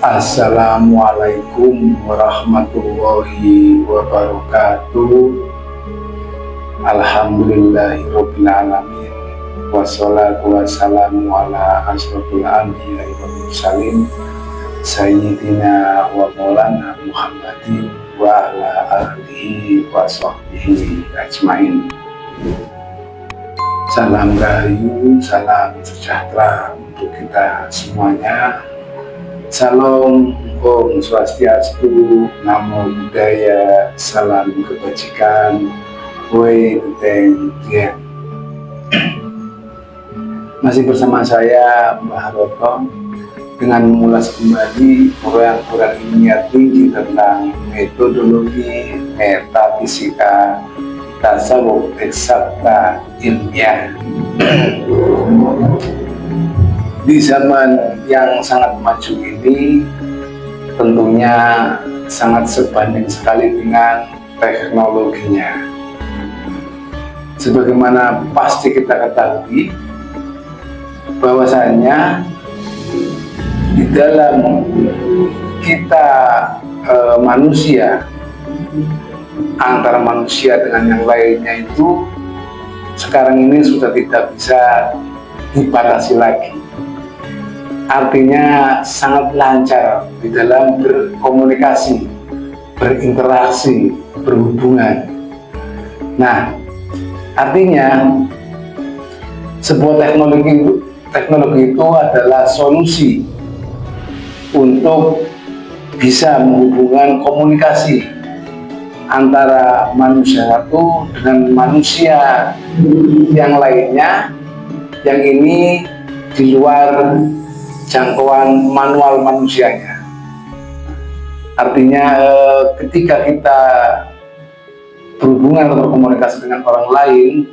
Assalamualaikum warahmatullahi wabarakatuh. Alhamdulillahirabbil alamin. Wassalatu wassalamu ala asyrofil anbiya'i wal mursalin sayyidina wa maulana Muhammadin wa ala alihi wa sahbihi ajmain. Salam rahayu, salam sejahtera untuk kita semuanya. Salam, Om Swastiastu, Namo Buddhaya, salam kebajikan, Wei Teng Tian. Masih bersama saya, Mbah Roto, dengan mengulas kembali uraian-uraian ilmiah tinggi tentang metodologi metafisika tasawuf eksakta ilmiah. Di zaman yang sangat maju ini tentunya sangat sebanding sekali dengan teknologinya. Sebagaimana pasti kita ketahui bahwasanya di dalam kita manusia, antara manusia dengan yang lainnya itu sekarang ini sudah tidak bisa dibatasi lagi. Artinya sangat lancar di dalam berkomunikasi, berinteraksi, berhubungan. Nah, artinya sebuah teknologi itu adalah solusi untuk bisa menghubungkan komunikasi antara manusia satu dengan manusia yang lainnya, yang ini di luar jangkauan manual manusianya. Artinya ketika kita berhubungan atau berkomunikasi dengan orang lain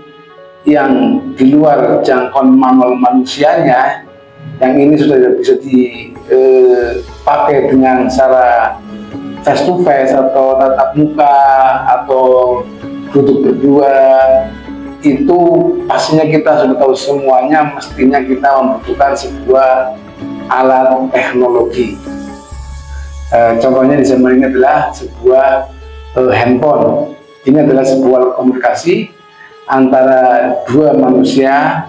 yang di luar jangkauan manual manusianya, yang ini sudah tidak bisa dipakai dengan cara face to face atau tatap muka atau duduk berdua, itu pastinya kita sudah tahu semuanya, mestinya kita membutuhkan sebuah alat teknologi. Contohnya di zaman ini adalah sebuah handphone. Ini adalah sebuah komunikasi antara dua manusia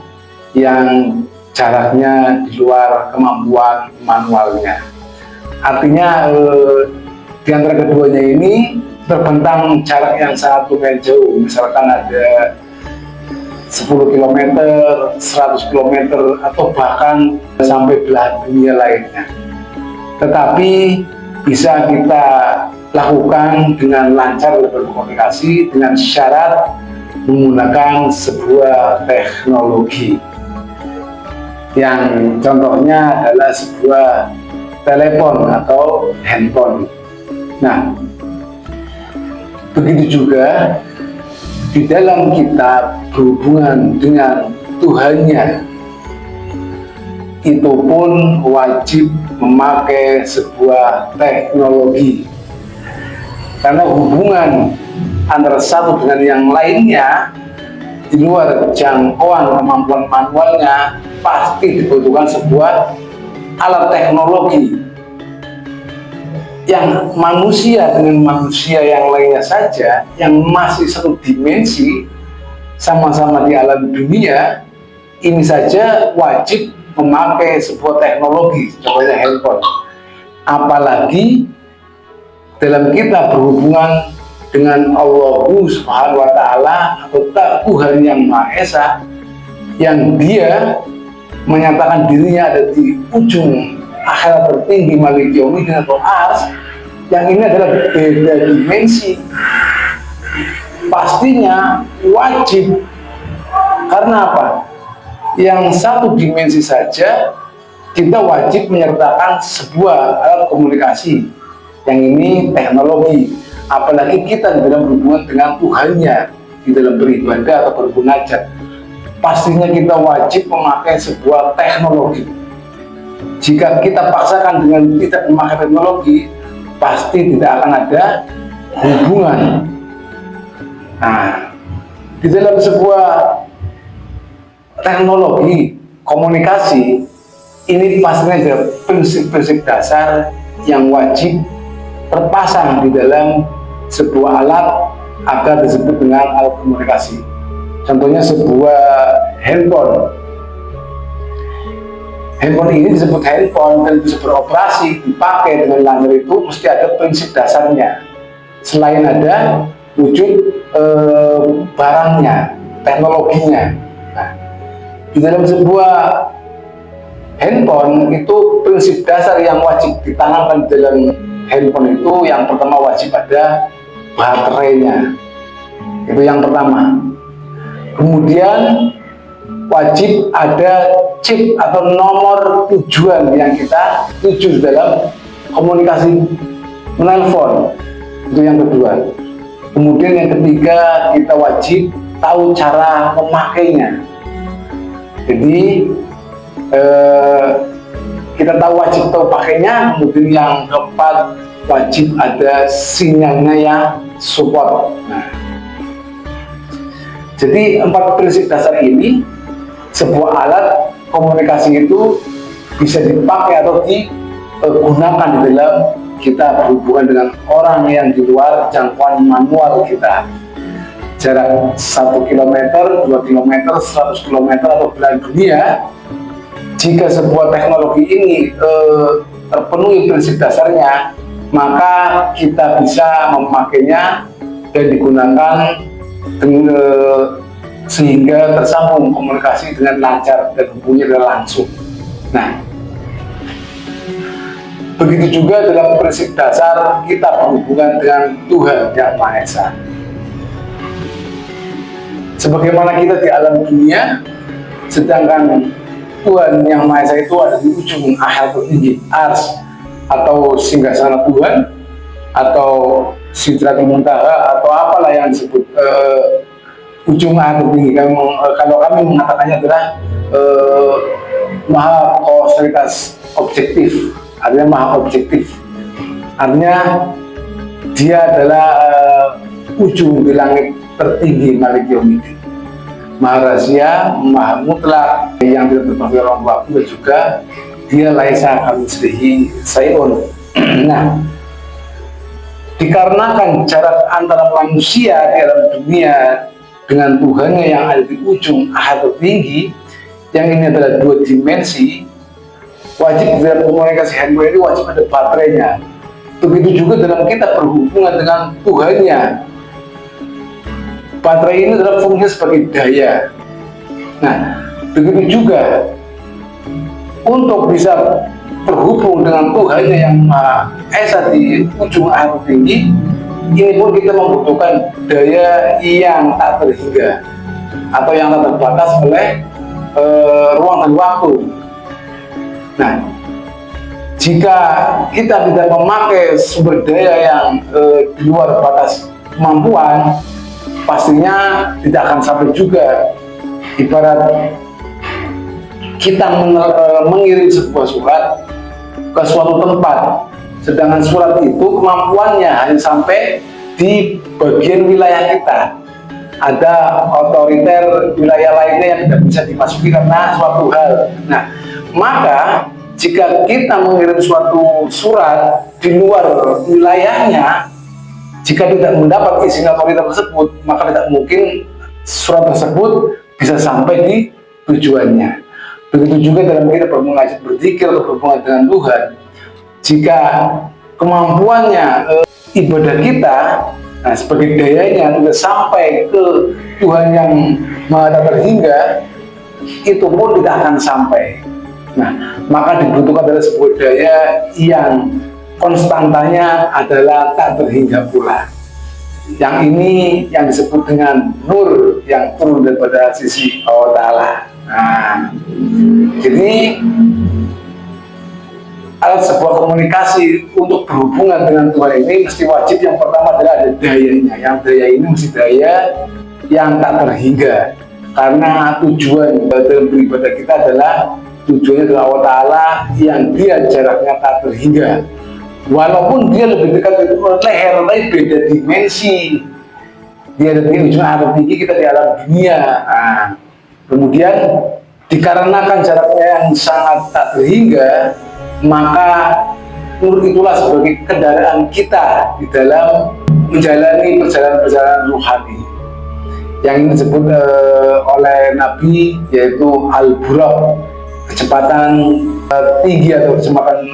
yang jaraknya di luar kemampuan manualnya. Artinya di antara keduanya ini terbentang jarak yang sangat lumayan jauh. Misalkan ada 10 km, 100 km, atau bahkan sampai belahan dunia lainnya. Tetapi bisa kita lakukan dengan lancar berkomunikasi dengan syarat menggunakan sebuah teknologi. Yang contohnya adalah sebuah telepon atau handphone. Nah, begitu juga di dalam kita berhubungan dengan Tuhannya, itu pun wajib memakai sebuah teknologi. Karena hubungan antara satu dengan yang lainnya di luar jangkauan kemampuan manualnya, pasti dibutuhkan sebuah alat teknologi yang manusia dengan manusia yang lainnya saja, yang masih satu dimensi, sama-sama di alam dunia, ini saja wajib memakai sebuah teknologi, contohnya handphone. Apalagi dalam kita berhubungan dengan Allah Subhanahu wa Ta'ala atau Tuhan yang Maha Esa, yang Dia menyatakan dirinya ada di ujung akhirat tertinggi Maliki Yaumiddin atau Ars, yang ini adalah beda dimensi. Pastinya wajib. Karena apa? Yang satu dimensi saja kita wajib menyertakan sebuah alat komunikasi, yang ini teknologi. Apalagi kita di dalam berhubungan dengan Tuhannya, di dalam beribadah atau bermunajat, pastinya kita wajib memakai sebuah teknologi. Jika kita paksakan dengan tidak memakai teknologi, pasti tidak akan ada hubungan. Nah, di dalam sebuah teknologi komunikasi ini pastinya ada prinsip-prinsip dasar yang wajib terpasang di dalam sebuah alat agar disebut dengan alat komunikasi. Contohnya sebuah handphone. Handphone ini disebut handphone dan bisa beroperasi, dipakai dengan lancar itu mesti ada prinsip dasarnya. Selain ada wujud barangnya, teknologinya. Nah, di dalam sebuah handphone itu prinsip dasar yang wajib ditanamkan di dalam handphone itu yang pertama wajib ada baterainya. Itu yang pertama. Kemudian wajib ada chip atau nomor tujuan yang kita tuju dalam komunikasi menelpon. Itu yang kedua. Kemudian yang ketiga, kita wajib tahu cara memakainya. Jadi kita tahu wajib tahu pakainya. Kemudian yang keempat, wajib ada sinyalnya yang support. Nah, jadi 4 prinsip dasar ini, sebuah alat komunikasi itu bisa dipakai atau digunakan di dalam kita berhubungan dengan orang yang di luar jangkauan manual kita. Jarak 1 km, 2 km, 100 km atau belahan dunia. Jika sebuah teknologi ini terpenuhi prinsip dasarnya, maka kita bisa memakainya dan digunakan sehingga tersambung komunikasi dengan lancar dan hubungannya langsung. Nah, begitu juga dalam prinsip dasar kita berhubungan dengan Tuhan Yang Maha Esa. Sebagaimana kita di alam dunia, sedangkan Tuhan Yang Maha Esa itu ada di ujung akhir tertinggi, ars atau singgasana Tuhan atau Sidratul Muntaha atau apalah yang disebut ujung akhir tertinggi. Kalau kami mengatakannya adalah maha kausalitas objektif, artinya maha objektif, artinya dia adalah ujung di langit tertinggi Malik Yaumiddin, maha rahasia, maha mutlak yang tidak terpengaruh orang waktu, dan juga dia laisa kamitslihi syai'un. Nah, dikarenakan jarak antara manusia di alam dunia dengan Tuhannya yang ada di ujung akhir tertinggi, yang ini adalah 2 dimensi, wajib dalam komunikasi handphone ini wajib ada baterainya. Begitu juga dalam kita berhubungan dengan Tuhannya, baterai ini adalah fungsi sebagai daya. Nah, begitu juga untuk bisa berhubung dengan Tuhannya yang Maha Esa di ujung akhir tinggi, ini pun kita membutuhkan daya yang tak terhingga atau yang tak terbatas oleh ruang dan waktu. Nah, jika kita tidak memakai sumber daya yang di luar batas kemampuan, pastinya tidak akan sampai juga. Ibarat kita mengirim sebuah surat ke suatu tempat, sedangkan surat itu kemampuannya hanya sampai di bagian wilayah kita. Ada otoriter wilayah lainnya yang tidak bisa dimasuki karena suatu hal. Nah, maka jika kita mengirim suatu surat di luar wilayahnya, jika tidak mendapat izin otoriter tersebut, maka tidak mungkin surat tersebut bisa sampai di tujuannya. Begitu juga dalam kita bermengajak berzikir atau berhubungan dengan Tuhan, jika kemampuannya ibadah kita, nah, sebagai dayanya tidak sampai ke Tuhan yang Maha Tak Terhingga, itu pun tidak akan sampai. Nah, maka dibutuhkan adalah sebuah daya yang konstantanya adalah tak terhingga pula. Yang ini yang disebut dengan nur yang turun daripada sisi Allah Ta'ala. Nah, jadi alat sebuah komunikasi untuk berhubungan dengan Tuhan ini mesti wajib yang pertama adalah ada dayanya. Yang daya ini mesti daya yang tak terhingga, karena tujuan dalam beribadah kita adalah tujuannya adalah Allah Ta'ala yang dia jaraknya tak terhingga. Walaupun dia lebih dekat itu leher, tapi beda dimensi. Dia ada di ujung alam tinggi, kita di alam dunia. Nah, kemudian dikarenakan jaraknya yang sangat tak terhingga, maka nur itulah sebagai kendaraan kita di dalam menjalani perjalanan-perjalanan ruhani yang ini disebut oleh Nabi, yaitu al-buraq, kecepatan tinggi atau kecepatan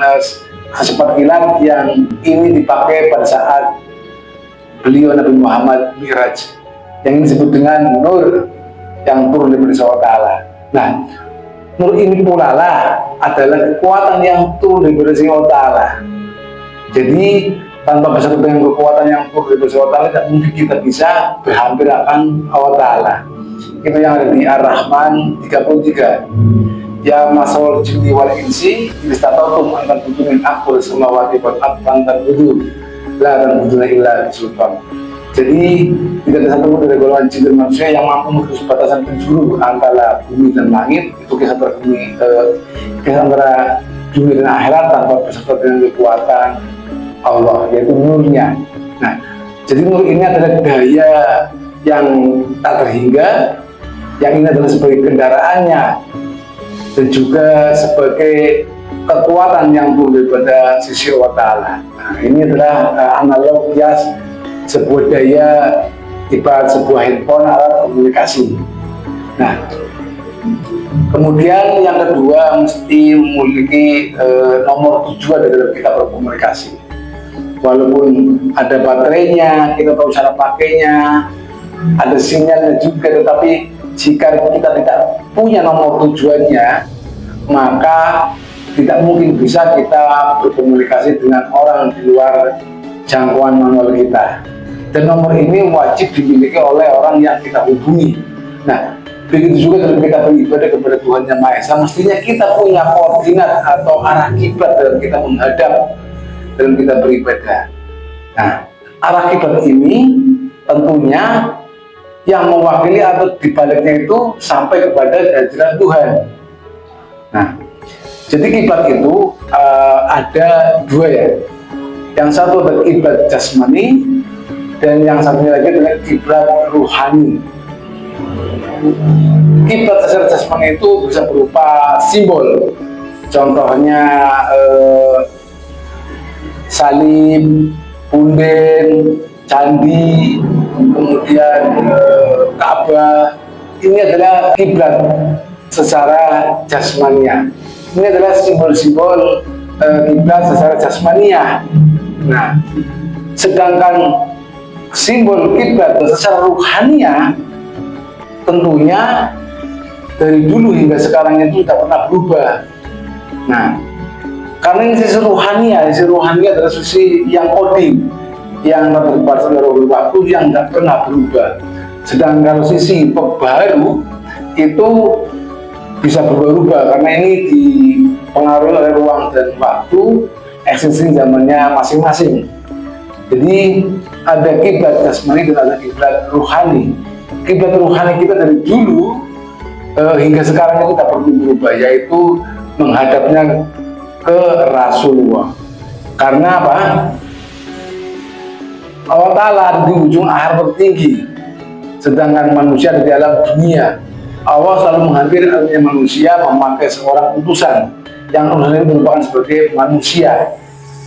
kilat yang ini dipakai pada saat beliau Nabi Muhammad Mi'raj, yang ini disebut dengan nur yang turun dari Allah Ta'ala. Nah, nur ini pula lah adalah kekuatan yang turun dari Allah Ta'ala. Jadi tanpa bersatu dengan kekuatan yang turun dari Allah Ta'ala, tidak mungkin kita bisa berhampir akan Allah Ta'ala. Itu yang ada di Ar-Rahman 33. Ya masawal jinni wal insi istata'tum an tanfudu min aqwal samawati wal ardi lan tanfudu la tanfuduna illa bisultan. Jadi tidak ada satu dari golongan jin dan manusia yang mampu menembus batasan penjuru antara bumi dan langit. Itu kisah antara dunia dan akhirat tanpa bersatu dengan kekuatan Allah, yaitu nurnya. Nah, jadi nur ini adalah daya yang tak terhingga, yang ini adalah sebagai kendaraannya dan juga sebagai kekuatan yang turun daripada sisi Allah Ta'ala. Nah, ini adalah analog kias sebuah daya ibarat sebuah handphone alat komunikasi. Nah, kemudian yang kedua mesti memiliki nomor tujuan dalam kita berkomunikasi. Walaupun ada baterainya, kita tahu cara pakainya, ada sinyalnya juga, tetapi jika kita tidak punya nomor tujuannya, maka tidak mungkin bisa kita berkomunikasi dengan orang di luar jangkauan manual kita. Dan nomor ini wajib dimiliki oleh orang yang kita hubungi. Nah, begitu juga dalam kita beribadah kepada Tuhan Yang Maha Esa, mestinya kita punya koordinat atau arah kiblat dalam kita menghadap, dalam kita beribadah. Nah, arah kiblat ini tentunya yang mewakili atau dibaliknya itu sampai kepada kehadiran Tuhan. Nah, jadi kiblat itu ada dua ya. Yang satu adalah kiblat jasmani dan yang satunya lagi adalah kiblat ruhani. Kiblat secara jasmani itu bisa berupa simbol, contohnya salib, punden, candi, kemudian Ka'bah. Ini adalah kiblat secara jasmania. Ini adalah simbol-simbol kiblat secara jasmania. Nah, sedangkan simbol kiblat secara ruhania tentunya dari dulu hingga sekarang itu tidak pernah berubah. Nah, karena ini sisi ruhania adalah sisi yang kodim, yang terbatas oleh waktu, yang tidak pernah berubah. Sedangkan sisi baru itu bisa berubah-ubah karena ini dipengaruhi oleh ruang dan waktu, eksistensi zamannya masing-masing. Jadi ada kiblat jasmani dan ada kiblat ruhani. Kiblat ruhani kita dari dulu hingga sekarang itu tak perlu berubah, yaitu menghadapnya ke Rasulullah. Karena apa? Allah Ta'ala di ujung akhir tertinggi, sedangkan manusia ada di alam dunia. Allah selalu menghampiri alamnya manusia memakai seorang utusan, yang utusan ini merupakan sebagai manusia.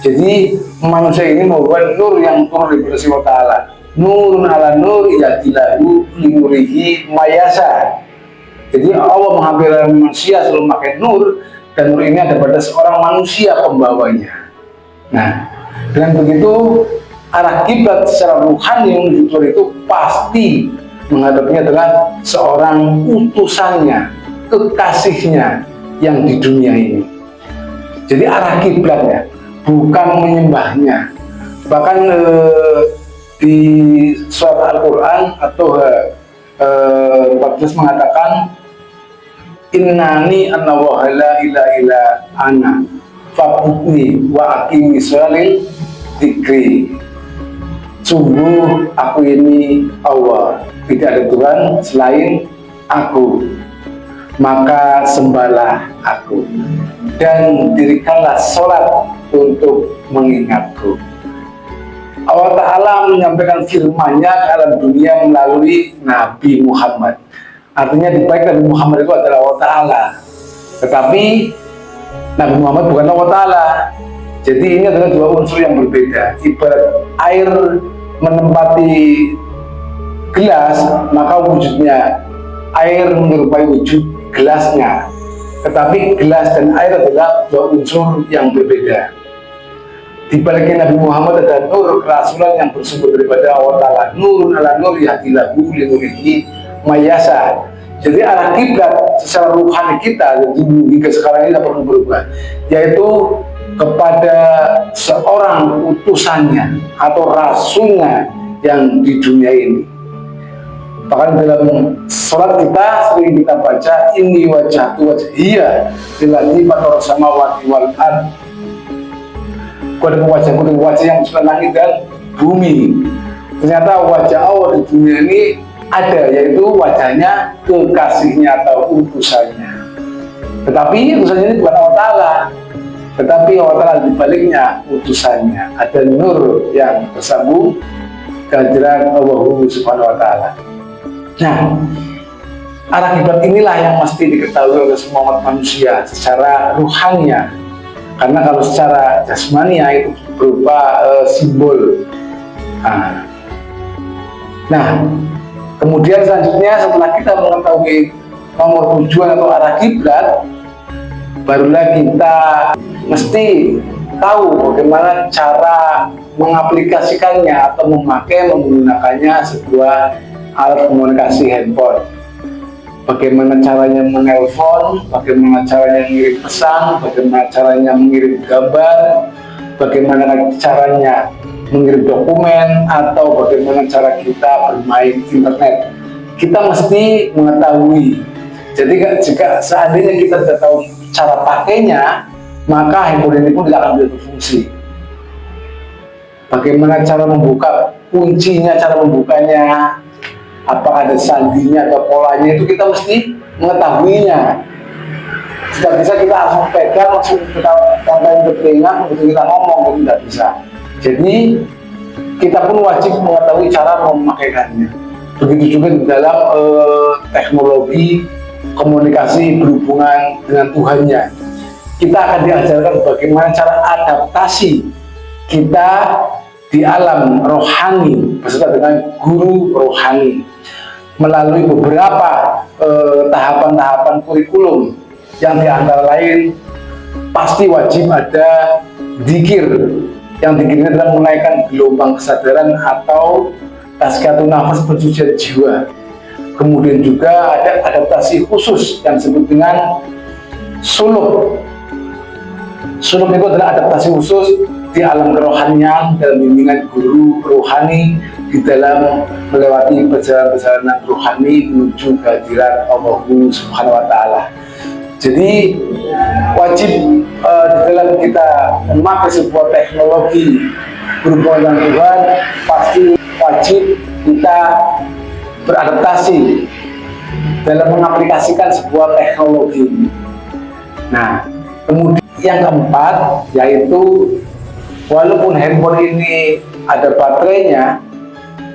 Jadi manusia ini merupakan nur yang turun dari Allah Ta'ala. Nurun ala nur yahdilahu linurihi mayasa. Jadi Allah menghampiri manusia selalu memakai nur, dan nur ini ada pada seorang manusia pembawanya. Nah, dengan begitu arah kiblat secara ruhani menuju Tuhan itu pasti menghadapnya adalah seorang utusannya, kekasihnya yang di dunia ini. Jadi arah kiblatnya bukan menyembahnya. Bahkan di surat Al-Quran atau 14 mengatakan innani anna wa la ilaha illa ana fa'budni wa aqimi sholati dzikri. Sungguh aku ini Allah, tidak ada Tuhan selain aku, maka sembahlah aku dan dirikanlah sholat untuk mengingatku. Allah Ta'ala menyampaikan firman-Nya ke alam dunia melalui Nabi Muhammad. Artinya di balik Nabi Muhammad itu adalah Allah Ta'ala, tetapi Nabi Muhammad bukan Allah Ta'ala. Jadi ini adalah dua unsur yang berbeda. Ibarat air menempati gelas, maka wujudnya air menyerupai wujud gelasnya. Tetapi gelas dan air adalah dua unsur yang berbeda. Di baliknya Nabi Muhammad ada nur kerasulan yang bersumber daripada Allah Ta'ala. Nurun ala nur yahdilahu linurihi mayasa. Jadi arah kiblat secara ruhani kita hingga sekarang ini tidak perlu berubah, yaitu kepada seorang utusannya atau rasulnya yang di dunia ini. Bahkan dalam sholat kita sering kita baca inni wajhatu wajhiya lillati fatara samawati wal ard. Pada wajahku dengan wajah yang sudah langit dan bumi. Ternyata wajah Allah di dunia ini ada, yaitu wajahnya kekasihnya atau utusannya. Tetapi utusannya ini bukan Allah Ta'ala, tetapi Allah Ta'ala dibaliknya utusannya. Ada nur yang tersambung kehadiran Allah Subhanahu wa Ta'ala. Nah, arah kiblat inilah yang mesti diketahui oleh semua umat manusia secara ruhaninya. Karena kalau secara jasmania itu berupa simbol. Nah, kemudian selanjutnya setelah kita mengetahui nomor tujuan atau arah kiblat, barulah kita mesti tahu bagaimana cara mengaplikasikannya atau menggunakannya sebuah alat komunikasi handphone. Bagaimana caranya menelpon, bagaimana caranya mengirim pesan, bagaimana caranya mengirim gambar, bagaimana caranya mengirim dokumen, atau bagaimana cara kita bermain internet. Kita mesti mengetahui. Jadi jika seandainya kita tidak tahu cara pakainya, maka handphone ini pun tidak akan berfungsi. Bagaimana cara membuka kuncinya, cara membukanya, apakah ada sandinya atau polanya, itu kita mesti mengetahuinya. Tidak bisa kita langsung pegang, langsung kita tempelin ke telinga, kemudian kita ngomong, itu tidak bisa. Jadi kita pun wajib mengetahui cara memakaikannya. Begitu juga di dalam teknologi komunikasi berhubungan dengan Tuhannya. Kita akan diajarkan bagaimana cara adaptasi kita di alam rohani beserta dengan guru rohani melalui beberapa tahapan-tahapan kurikulum yang diantara lain pasti wajib ada zikir. Yang zikir ini adalah menaikkan gelombang kesadaran atau tazkiyatun nafas, pensucian jiwa. Kemudian juga ada adaptasi khusus yang disebut dengan suluk. Suluk itu adalah adaptasi khusus di alam kerohanian dalam bimbingan guru rohani di dalam melewati perjalanan rohani menuju kehadiran Allah Subhanahu wa Ta'ala. Jadi wajib di dalam kita memakai sebuah teknologi berhubungan dengan Tuhan, pasti wajib kita beradaptasi dalam mengaplikasikan sebuah teknologi. Nah, kemudian yang keempat yaitu walaupun handphone ini ada baterainya,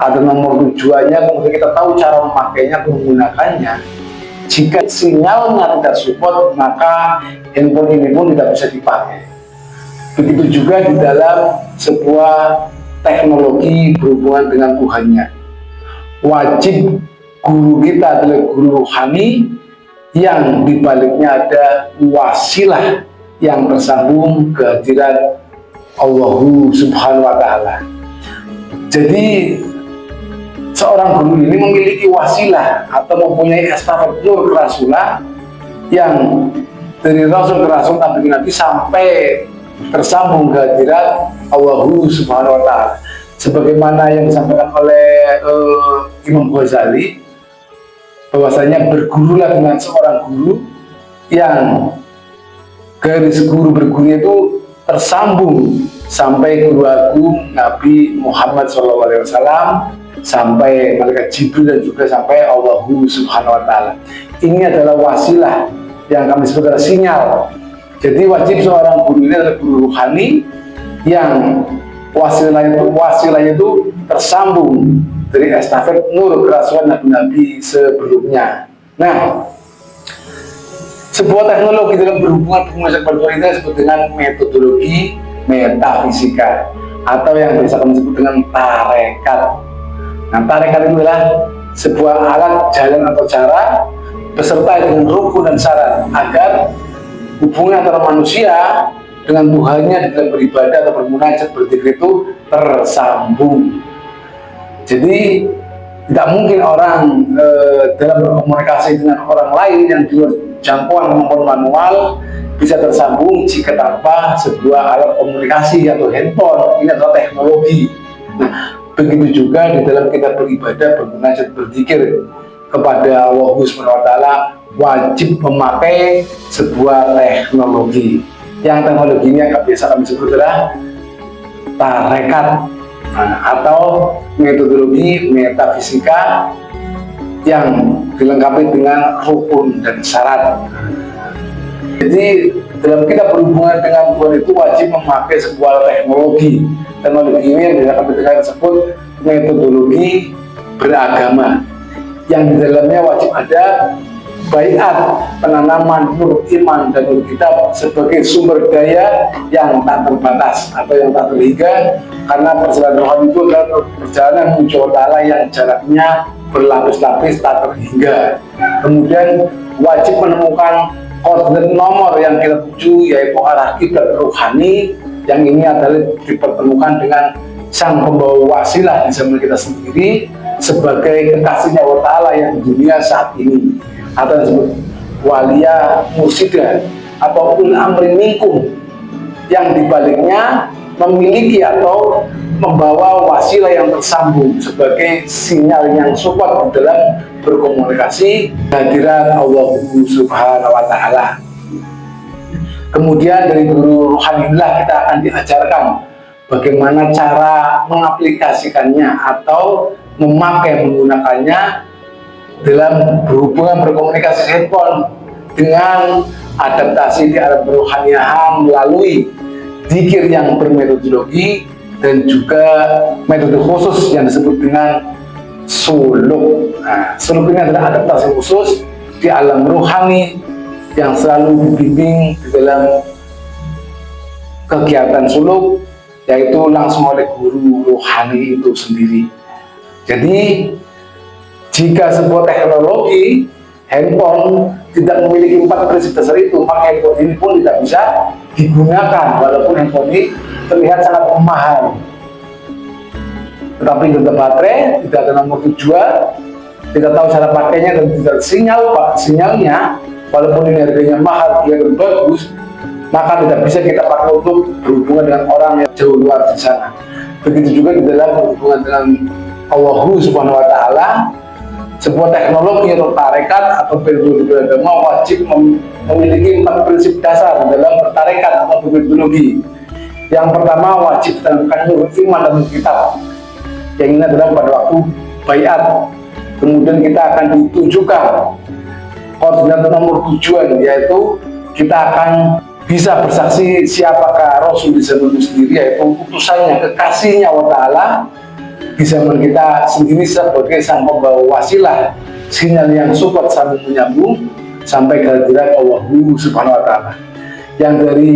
ada nomor tujuannya, kemudian kita tahu cara memakainya, menggunakannya. Jika sinyalnya tidak support, maka handphone ini pun tidak bisa dipakai. Begitu juga di dalam sebuah teknologi berhubungan dengan Tuhannya. Wajib guru kita adalah guru rohani yang dibaliknya ada wasilah yang tersambung kehadiran Allah Subhanahu wa Ta'ala. Jadi seorang guru ini memiliki wasilah atau mempunyai estafet nur kerasulah yang dari rasul ke rasul, nabi ke nabi, sampai tersambung kehadiran Allah Subhanahu wa Ta'ala. Sebagaimana yang disampaikan oleh Imam Ghazali, bahwasanya bergurulah dengan seorang guru yang garis guru bergurunya itu tersambung sampai guru agung Nabi Muhammad SAW, sampai malaikat Jibril, dan juga sampai Allah Subhanahu wa Ta'ala. Ini adalah wasilah yang kami sebut adalah sinyal. Jadi wajib seorang guru ini adalah guru rohani yang wasilahnya itu tersambung dari estafet nur kerasulan nabi-nabi sebelumnya. Nah, sebuah teknologi dalam berhubungan penguasaan ini disebut dengan metodologi metafisika, atau yang biasa kami sebut dengan tarekat. Nah, tarekat itu adalah sebuah alat jalan atau cara beserta dengan rukun dan syarat agar hubungan antara manusia dengan Tuhannya di dalam beribadah atau bermunajat berzikir itu tersambung. Jadi tidak mungkin orang dalam berkomunikasi dengan orang lain yang di luar jangkauan maupun manual bisa tersambung jika tanpa sebuah alat komunikasi atau handphone. Ini adalah teknologi. Nah, begitu juga di dalam kita beribadah, bermunajat, berzikir kepada Allah Subhanahu wa Ta'ala, wajib memakai sebuah teknologi. Yang teknologi ini yang biasa kami sebut adalah tarekat, atau metodologi metafisika yang dilengkapi dengan rukun dan syarat. Jadi dalam kita berhubungan dengan Tuhan itu wajib memakai sebuah teknologi. Teknologi ini yang kita sebut metodologi beragama, yang di dalamnya wajib ada baiat, penanaman nur iman dan nur kitab sebagai sumber daya yang tak terbatas atau yang tak terhingga, karena perjalanan rohani itu adalah perjalanan menuju Allah yang jaraknya berlapis-lapis tak terhingga. Kemudian wajib menemukan koordinat nomor yang kita tuju, yaitu arah kiblat rohani, yang ini adalah dipertemukan dengan sang pembawa wasilah di zaman kita sendiri sebagai kekasihnya Allah Ta'ala yang di dunia saat ini, atau disebut walia mursyida atau ul amri minkum, yang dibaliknya memiliki atau membawa wasilah yang tersambung sebagai sinyal yang support di dalam berkomunikasi kehadiran Allah Subhanahu wa Ta'ala. Kemudian dari guru rohanilah kita akan diajarkan bagaimana cara mengaplikasikannya atau menggunakannya dalam berhubungan berkomunikasi handphone dengan adaptasi di alam kerohanian melalui zikir yang bermetodologi dan juga metode khusus yang disebut dengan suluk. Nah, suluk ini adalah adaptasi khusus di alam rohani yang selalu dibimbing di dalam kegiatan suluk, yaitu langsung oleh guru rohani itu sendiri. Jadi jika sebuah teknologi handphone tidak memiliki 4 prinsip dasar itu, maka handphone ini pun tidak bisa digunakan, walaupun handphone ini terlihat sangat mahal. Tetapi tidak baterai, tidak ada nomor tujuan, tidak tahu cara pakainya, dan tidak sinyalnya, walaupun ini harganya mahal, dia bagus, maka tidak bisa kita pakai untuk berhubungan dengan orang yang jauh luar di sana. Begitu juga di dalam berhubungan dengan Allah Subhanahu wa Ta'ala, sebuah teknologi atau tarekat atau metodologi beragama wajib memiliki 4 prinsip dasar dalam bertarekat atau metodologi. Yang pertama, wajib ditanamkan nur iman dan kitab, yang ini adalah pada waktu baiat. Kemudian kita akan ditunjukkan koordinat nomor tujuan, yaitu kita akan bisa bersaksi siapakah Rasul di zaman itu sendiri, yaitu utusannya, kekasihnya Allah Ta'ala di zaman kita sendiri sebagai sang pembawa wasilah, sinyal yang support sambung menyambung sampai kehadiran Allah Subhanahu wa Ta'ala. Yang dari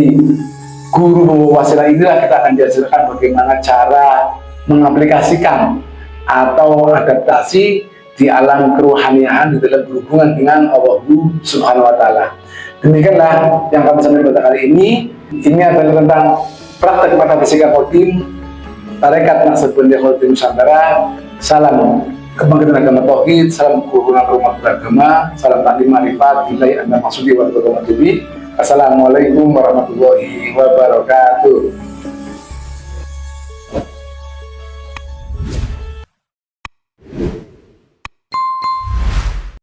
guru pembawa wasilah inilah kita akan diajarkan bagaimana cara mengaplikasikan atau adaptasi di alam kerohanian di dalam berhubungan dengan Allah Subhanahu wa Ta'ala. Demikianlah yang kami sampaikan pada kali ini. Ini adalah tentang praktek metafisika Khodim, tarekat Naqsabandiyah Khodim Nusantara. Salam kebangkitan agama tauhid, salam kerukunan umat beragama, salam taklim ma'rifat, billahi anda maksudi wa Assalamualaikum warahmatullahi wabarakatuh.